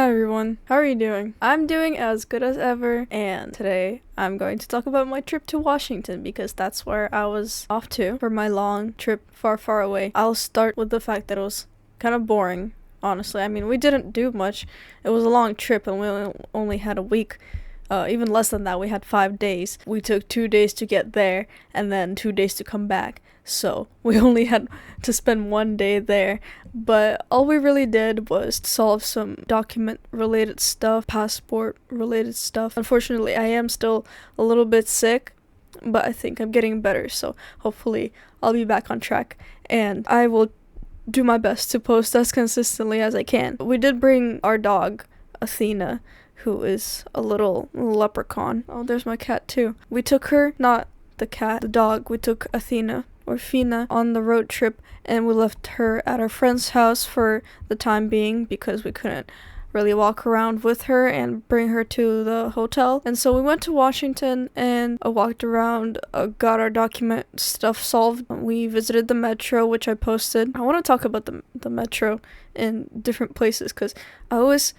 Hi everyone, how are you doing? I'm doing as good as ever, and today I'm going to talk about my trip to Washington because that's where I was off to for my long trip far away. I'll start with the fact that it was kind of boring, honestly. I mean, we didn't do much. It was a long trip and we only had a week. Even less than that, we had 5 days. We took 2 days to get there and then 2 days to come back. So we only had to spend 1 day there. But all we really did was solve some document-related stuff, passport-related stuff. Unfortunately, I am still a little bit sick, but I think I'm getting better. So hopefully I'll be back on track. And I will do my best to post as consistently as I can. We did bring our dog, Athena, who is a little leprechaun. Oh, there's my cat too. We took her, not the cat, the dog. We took Athena, or Fina, on the road trip, and we left her at our friend's house for the time being because we couldn't really walk around with her and bring her to the hotel. And so we went to Washington and walked around, got our document stuff solved. We visited the metro, which I posted. I want to talk about the metro in different places because I always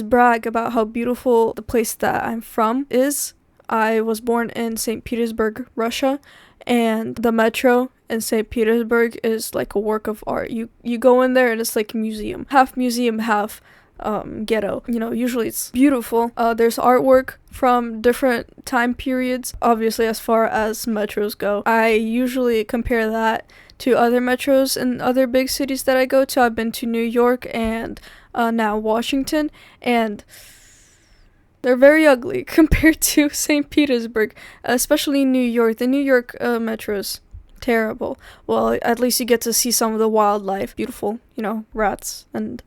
brag about how beautiful the place that I'm from is. I was born in St. Petersburg, Russia, and the metro in St. Petersburg is like a work of art. You go in there and it's like a museum, half ghetto. You know, usually it's beautiful. There's artwork from different time periods. Obviously, as far as metros go, I usually compare that to other metros in other big cities that I go to. I've been to New York and now Washington, and they're very ugly compared to St. Petersburg, especially New York. The New York metro's terrible. Well, at least you get to see some of the wildlife. Beautiful, rats and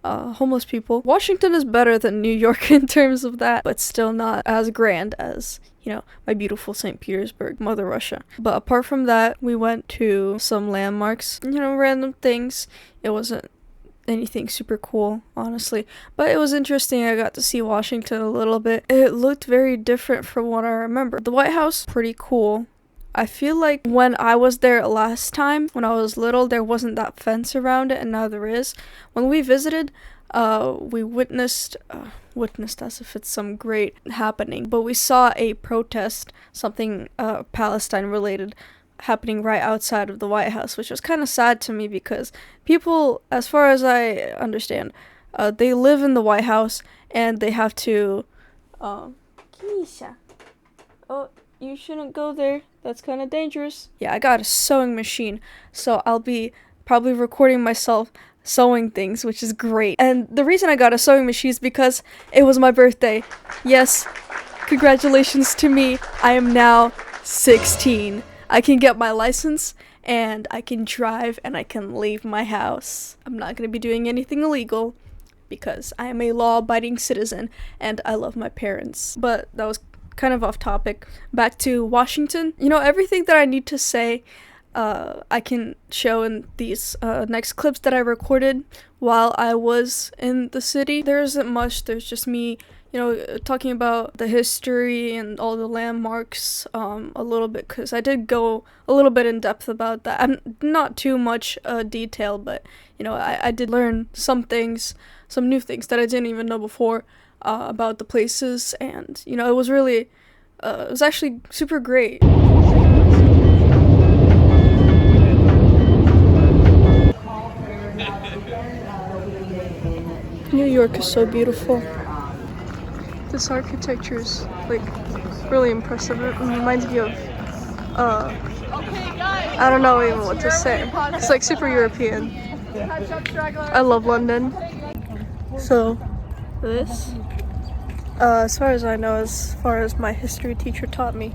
homeless people. Washington is better than New York in terms of that, but still not as grand as, my beautiful St. Petersburg, Mother Russia. But apart from that, we went to some landmarks, random things. It wasn't anything super cool, honestly, but it was interesting. I got to see Washington a little bit. It looked very different from what I remember. The White House, pretty cool. I feel like when I was there last time, when I was little, there wasn't that fence around it, and now there is. When we visited, we witnessed as if it's some great happening, but we saw a protest, something Palestine related, happening right outside of the White House, which was kind of sad to me because people, as far as I understand, they live in the White House and they have to Keisha. Oh, you shouldn't go there. That's kind of dangerous. Yeah, I got a sewing machine, so I'll be probably recording myself sewing things, which is great. And the reason I got a sewing machine is because it was my birthday. Yes, congratulations to me. I am now 16. I can get my license, and I can drive, and I can leave my house. I'm not going to be doing anything illegal because I am a law-abiding citizen, and I love my parents. But that was kind of off topic. Back to Washington. Everything that I need to say, I can show in these next clips that I recorded while I was in the city. There isn't much. There's just me talking about the history and all the landmarks a little bit, because I did go a little bit in depth about that. I'm not too much detail, but I did learn some things, some new things that I didn't even know before about the places, and it was really it was actually super great. New York is so beautiful. This architecture is really impressive. It reminds me of I don't know even what to say. It's super European. I love London. So this, as far as I know, as far as my history teacher taught me,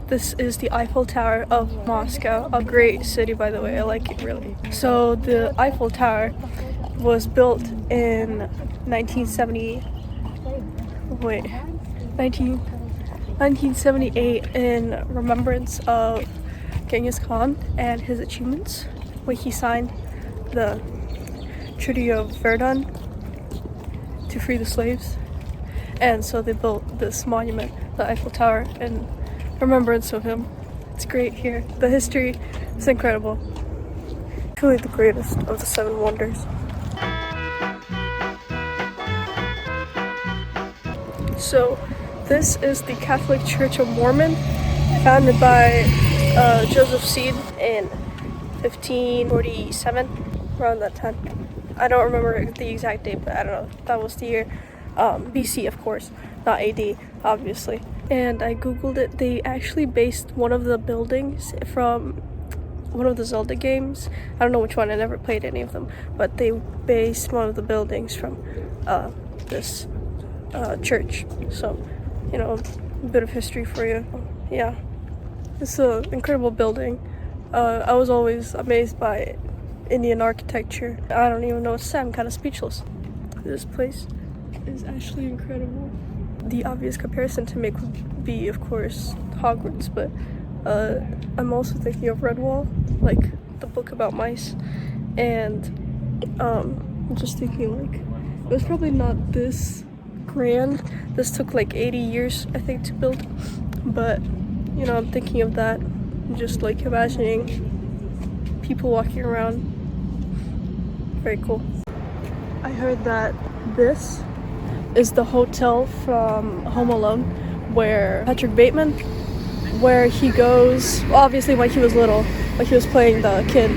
this is the Eiffel Tower of Moscow. A great city, by the way. I like it really. So the Eiffel Tower was built in 1978 in remembrance of Genghis Khan and his achievements when he signed the Treaty of Verdun to free the slaves. And so they built this monument, the Eiffel Tower, in remembrance of him. It's great here. The history is incredible. Truly the greatest of the 7 wonders. So, this is the Catholic Church of Mormon, founded by Joseph Seed in 1547, around that time. I don't remember the exact date, but I don't know. That was the year. BC, of course, not AD, obviously. And I googled it. They actually based one of the buildings from one of the Zelda games. I don't know which one. I never played any of them, but they based one of the buildings from this church. So, you know, a bit of history for you. Yeah, it's an incredible building. I was always amazed by Indian architecture. I don't even know what to say. I'm kind of speechless. This place is actually incredible. The obvious comparison to make would be, of course, Hogwarts, but I'm also thinking of Redwall, like the book about mice, and I'm just thinking, like, it was probably not this grand. This took like 80 years, I think, to build, but, you know, I'm thinking of that, just like imagining people walking around. Very cool. I heard that this is the hotel from Home Alone where Patrick Bateman, where he goes, well, obviously when he was little, like he was playing the kid,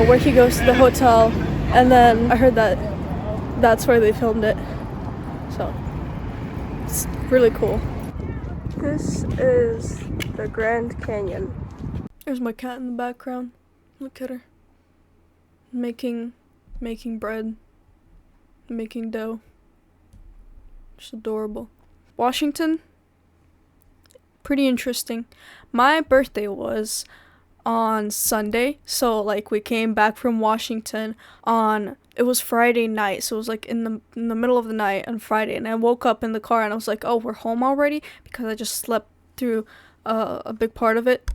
where he goes to the hotel, and then I heard that that's where they filmed it. So it's really cool. This is the Grand Canyon. There's my cat in the background. Look at her. Making bread. Making dough. Just adorable. Washington, pretty interesting. My birthday was on Sunday, so like we came back from Washington it was Friday night, so it was like in the middle of the night on Friday, and I woke up in the car and I was like, oh, we're home already, because I just slept through a big part of it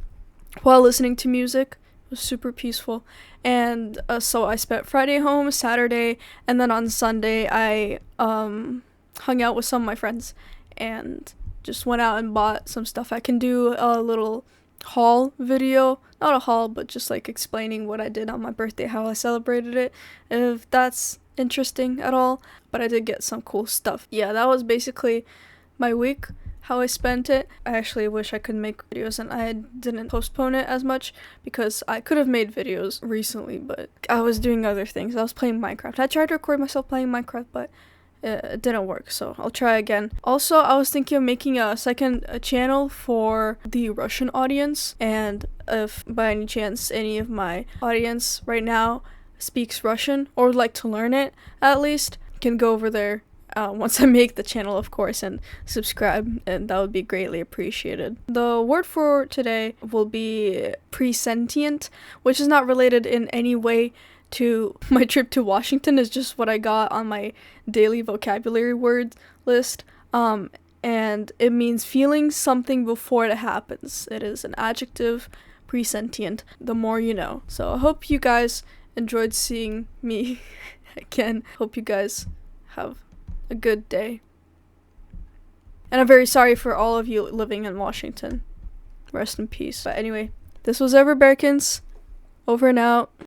while listening to music. It was super peaceful. And so I spent Friday home, Saturday, and then on Sunday I hung out with some of my friends and just went out and bought some stuff. I can do a little haul video, not a haul, but just like explaining what I did on my birthday, how I celebrated it, if that's interesting at all. But I did get some cool stuff. Yeah, that was basically my week, how I spent it. I actually wish I could make videos and I didn't postpone it as much, because I could have made videos recently, but I was doing other things. I was playing Minecraft. I tried to record myself playing Minecraft, but it didn't work, so I'll try again. Also, I was thinking of making a second channel for the Russian audience, and if by any chance any of my audience right now speaks Russian or would like to learn it, at least, can go over there once I make the channel, of course, and subscribe, and that would be greatly appreciated. The word for today will be presentient, which is not related in any way to my trip to Washington. Is just what I got on my daily vocabulary word list, and it means feeling something before it happens. It is an adjective, presentient, the more you know. So I hope you guys enjoyed seeing me again. Hope you guys have a good day, and I'm very sorry for all of you living in Washington. Rest in peace. But anyway, this was Ever Bearkins, over and out.